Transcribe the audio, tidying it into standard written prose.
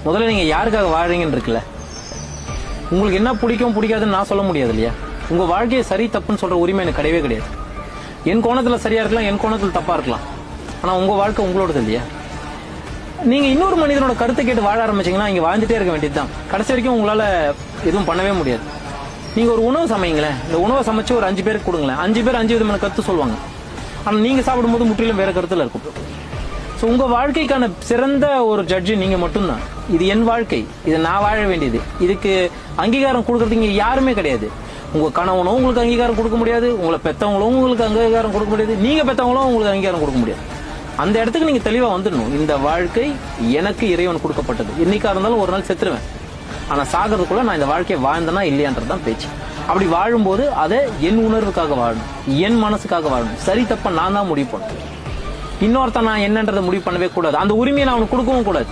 முதல்ல நீங்க யாருக்காக வாழறீங்கன்னு இருக்குல்ல. உங்களுக்கு என்ன பிடிக்கும் பிடிக்காதுன்னு நான் சொல்ல முடியாது இல்லையா. உங்க வாழ்க்கையை சரி தப்புன்னு சொல்ற உரிமை எனக்கு கிடையவே கிடையாது. என் கோணத்துல சரியா இருக்கலாம், என் கோணத்துல தப்பா இருக்கலாம். ஆனா உங்க வாழ்க்கை உங்களோடது இல்லையா. நீங்க இன்னொரு மனிதனோட கருத்தை கேட்டு வாழ ஆரம்பிச்சீங்கன்னா இங்க வாழ்ந்துட்டே இருக்க வேண்டியதுதான். கடைசி வரைக்கும் உங்களால எதுவும் பண்ணவே முடியாது. நீங்க ஒரு உணவு சமைங்களேன், இந்த உணவை சமைச்சு ஒரு 5 பேருக்கு கொடுங்களேன், 5 பேர் 5 விதமான கருத்து சொல்லுவாங்க. ஆனா நீங்க சாப்பிடும்போது முற்றிலும் வேற கருத்துல இருக்கும். உங்க வாழ்க்கைக்கான சிறந்த ஒரு ஜட்ஜி நீங்க மட்டும்தான். இது என் வாழ்க்கை, இது நான் வாழ வேண்டியது. இதுக்கு அங்கீகாரம் கொடுக்கறதுக்கு யாருமே கிடையாது. உங்க கணவனும் உங்களுக்கு அங்கீகாரம் கொடுக்க முடியாது, உங்களை பெத்தவங்களும் உங்களுக்கு அங்கீகாரம் கொடுக்க முடியாது, நீங்க பெத்தவங்களும் உங்களுக்கு அங்கீகாரம் கொடுக்க முடியாது. அந்த இடத்துக்கு நீங்க தெளிவா வந்துடணும். இந்த வாழ்க்கை எனக்கு இறைவன் கொடுக்கப்பட்டது. என்னைக்கா இருந்தாலும் ஒரு நாள் செத்துருவேன். ஆனா சாகிறதுக்குள்ள நான் இந்த வாழ்க்கையை வாழ்ந்தனா இல்லையான்றதுதான் பேச்சு. அப்படி வாழும்போது அதை என் உணர்வுக்காக வாழணும், என் மனசுக்காக வாழணும். சரி தப்ப நான் தான் முடிவு பண்ணணும். இன்னொருத்த நான் என்னன்றதை முடிவு பண்ணவே கூடாது. அந்த உரிமையை நான் அவனுக்கு கொடுக்கவும் கூடாது.